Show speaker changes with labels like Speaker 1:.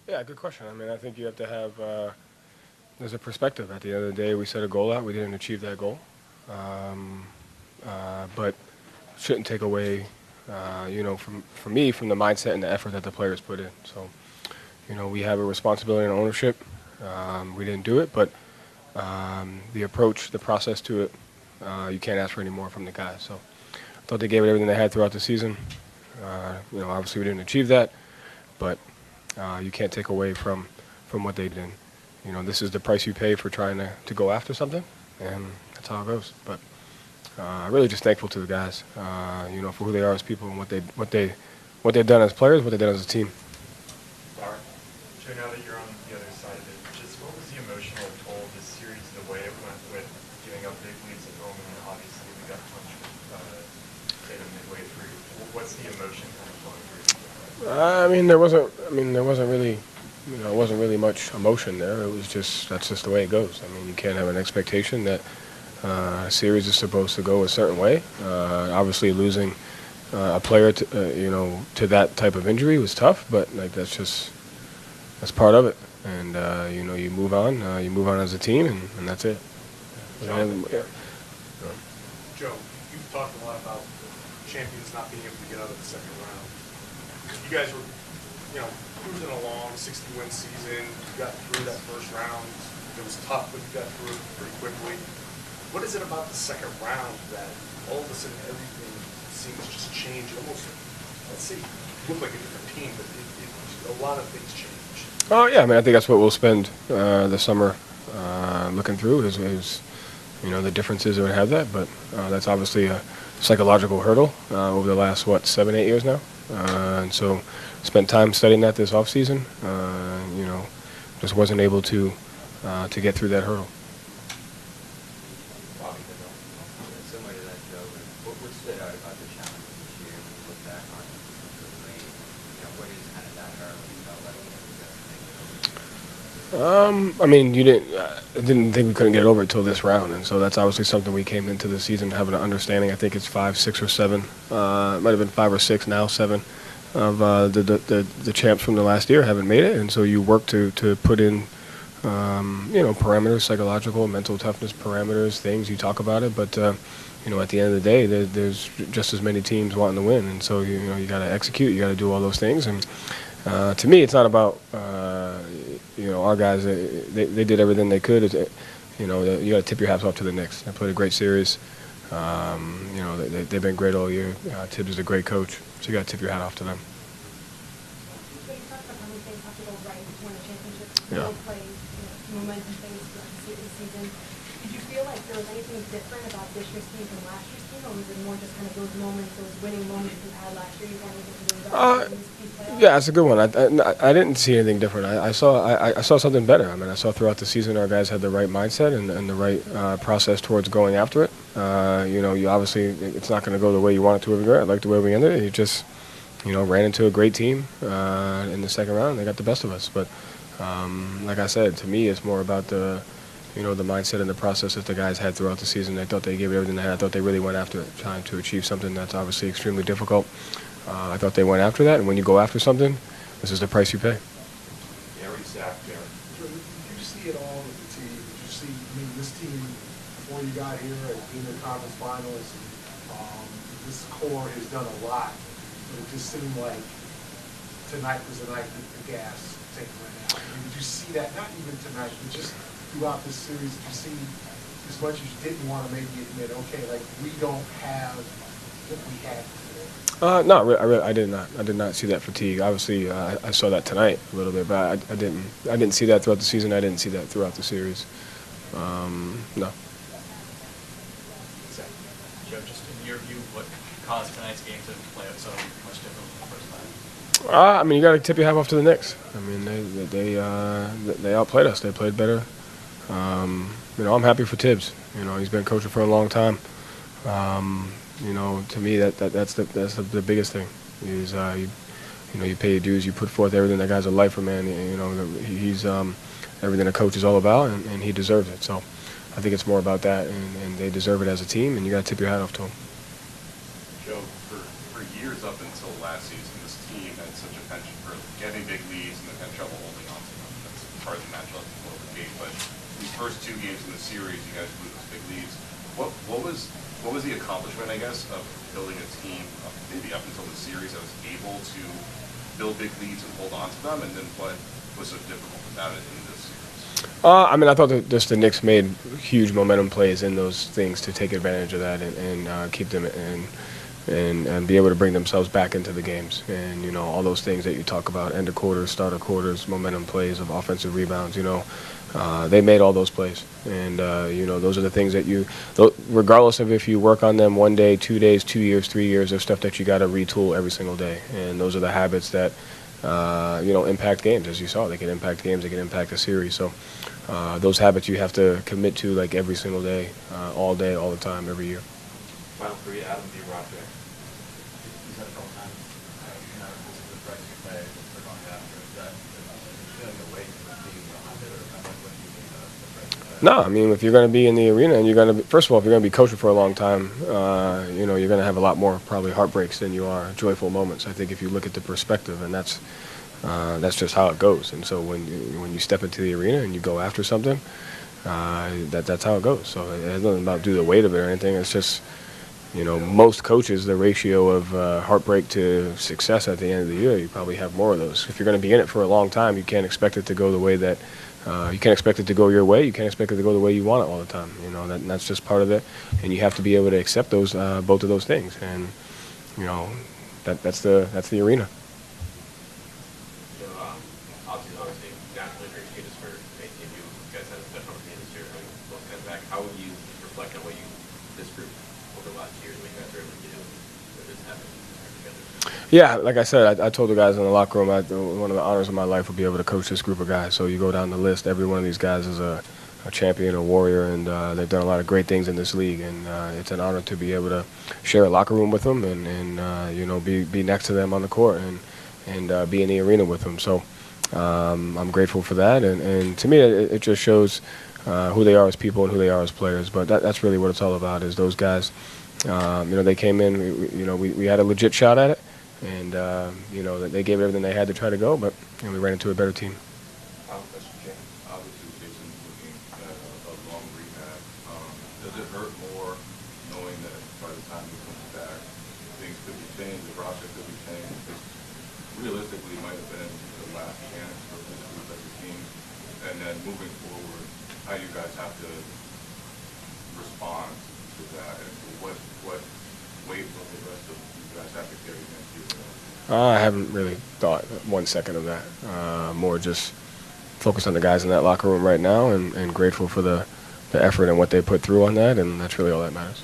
Speaker 1: Yeah, good question. I mean, I think you have to have there's a perspective. At the end of the day, we set a goal out. We didn't achieve that goal, um, but shouldn't take away, from me, from the mindset and the effort that the players put in. So, we have a responsibility and ownership. We didn't do it, but the approach, the process to it, you can't ask for any more from the guys. So, I thought they gave it everything they had throughout the season. Obviously we didn't achieve that, but you can't take away from what they did. This is the price you pay for trying to go after something, and that's how it goes. But really just thankful to the guys, for who they are as people and what they've done as players, what they've done as a team.
Speaker 2: Sorry. Joe, now that you're on the other side of it, just what was the emotional toll of this series, the way it went with giving up big leads at home, and then obviously we got punched midway through. What's the emotion kind of flowing through?
Speaker 1: There wasn't really, it wasn't really much emotion there. It was that's just the way it goes. I mean, you can't have an expectation that a series is supposed to go a certain way. Obviously, losing a player to that type of injury was tough, but that's part of it. And you move on. You move on as a team, and that's it.
Speaker 3: Joe, you've talked a lot about the champions not being able to get out of the second round. You guys were, cruising along, 60-win season. You got through that first round. It was tough, but you got through it pretty quickly. What is it about the second round that all of a sudden everything seems to just change? Almost, let's see, you look like a different team, but a lot of things change.
Speaker 1: Oh yeah, I mean, I think that's what we'll spend the summer looking through is the differences that would have that, but that's obviously a psychological hurdle over the last 7, 8 years now, and so spent time studying that this off season. Just wasn't able to get through that hurdle.
Speaker 4: Similar to that, Joe, what stood out about the challenge this year when you look back on the lane? What is kind of that hurdle you felt like
Speaker 1: I didn't think we couldn't get it over until this round, and so that's obviously something we came into the season having an understanding. I think it's 5, 6, or 7. It might have been 5 or 6 now, 7 of the champs from the last year haven't made it, and so you work to put in parameters, psychological, mental toughness parameters, things. You talk about it, but at the end of the day, there's just as many teams wanting to win, and so you got to execute, you got to do all those things, and to me, it's not about our guys. They did everything they could. You got to tip your hats off to the Knicks. They played a great series. They've been great all year. Tibbs is a great coach, so you got to tip your hat off to them. Yeah.
Speaker 5: Momentum things throughout the season. Did you feel like there was anything different about this year's team from last year's team, or was it more just kind of those moments, those winning moments you had last year? You wanted to do that.
Speaker 1: Yeah, that's a good one. I didn't see anything different. I saw something better. I mean, I saw throughout the season our guys had the right mindset and the right process towards going after it. You obviously it's not going to go the way you want it to every year. I like the way we ended it. You just ran into a great team in the second round. And they got the best of us, but. Like I said, to me, it's more about the mindset and the process that the guys had throughout the season. They thought they gave it everything they had. I thought they really went after it, trying to achieve something that's obviously extremely difficult. I thought they went after that, and when you go after something, this is the price you pay.
Speaker 2: Gary Sack there.
Speaker 3: Did you see it all with the team? Did you see, this team, before you got here, in the conference finals, this core has done a lot, but it just seemed like tonight was the night that the gas taken right now. Did you see that, not even tonight, but just throughout this series, did you see, as much as you didn't want to maybe admit, okay, like we don't have what we had before?
Speaker 1: No, I did not. I did not see that fatigue. Obviously, I saw that tonight a little bit, but I didn't see that throughout the season. I didn't see that throughout the series. No.
Speaker 6: Joe, just in your view, what caused tonight's game to play out so much different from the first time?
Speaker 1: You got to tip your hat off to the Knicks. I mean, they outplayed us. They played better. I'm happy for Tibbs. He's been coaching for a long time. To me, that's the biggest thing. Is you pay your dues, you put forth everything. That guy's a lifer, man. He's everything a coach is all about, and he deserves it. So I think it's more about that, and they deserve it as a team, and you got to tip your hat off to them.
Speaker 7: Joe, for years up until last season, this team had such a penchant for getting big leads and then had trouble holding hard to match up with the gate. But these first 2 games in the series, you guys blew those big leads. What was the accomplishment, I guess, of building a team maybe up until the series that was able to build big leads and hold on to them, and then what was so difficult about it in this series?
Speaker 1: I mean, I thought that just the Knicks made huge momentum plays in those things to take advantage of that and keep them and be able to bring themselves back into the games. And, you know, all those things that you talk about, end of quarters, start of quarters, momentum plays of offensive rebounds, you know, they made all those plays. And, you know, those are the things that regardless of if you work on them 1 day, 2 days, 2 years, 3 years, there's stuff that you got to retool every single day. And those are the habits that, you know, impact games, as you saw. They can impact games, they can impact a series. So those habits you have to commit to like every single day, all the time, every year.
Speaker 8: Final for you, Adam B. Roger.
Speaker 6: You said a couple times, you know, this is the price you pay for going after. Is that feeling the weight of being behind it, or kind of like what you think the price you pay?
Speaker 1: No, I mean, if you're going to be in the arena and you're going to, first of all, if you're going to be coaching for a long time, you know, you're going to have a lot more probably heartbreaks than you are joyful moments. I think if you look at the perspective, and that's just how it goes. And so when you step into the arena and you go after something, that's how it goes. So it has nothing about do the weight of it or anything. It's just, you know, most coaches, the ratio of heartbreak to success at the end of the year, you probably have more of those. If you're going to be in it for a long time, you can't expect it to go the way that you can't expect it to go your way. You can't expect it to go the way you want it all the time. You know, that's just part of it, and you have to be able to accept those both of those things. And you know, that's the arena.
Speaker 8: So, obviously, nationally appreciated for making you guys have a step up in the industry, and most guys back. How would you reflect on what this group over the last years, what you guys are able to do with this happening together?
Speaker 1: Yeah, like I said, I told the guys in the locker room, one of the honors of my life would be able to coach this group of guys. So you go down the list, every one of these guys is a champion, a warrior, and they've done a lot of great things in this league. And it's an honor to be able to share a locker room with them and you know, be next to them on the court and be in the arena with them. So I'm grateful for that. And to me, it just shows who they are as people and who they are as players. But that's really what it's all about, is those guys. You know, they came in, we had a legit shot at it. And, you know, they gave everything they had to try to go, but you know, we ran into a better team.
Speaker 7: Obviously, Jason's looking at a long rehab. Does it hurt more knowing that by the time he comes back, things could be changed, the process could be changed? Because realistically, it might have been the last chance for this group as a team. And then moving forward, how you guys have to respond to that, and what weight will the rest of you guys have to carry next year?
Speaker 1: I haven't really thought 1 second of that. More just focused on the guys in that locker room right now and grateful for the effort and what they put through on that, and that's really all that matters.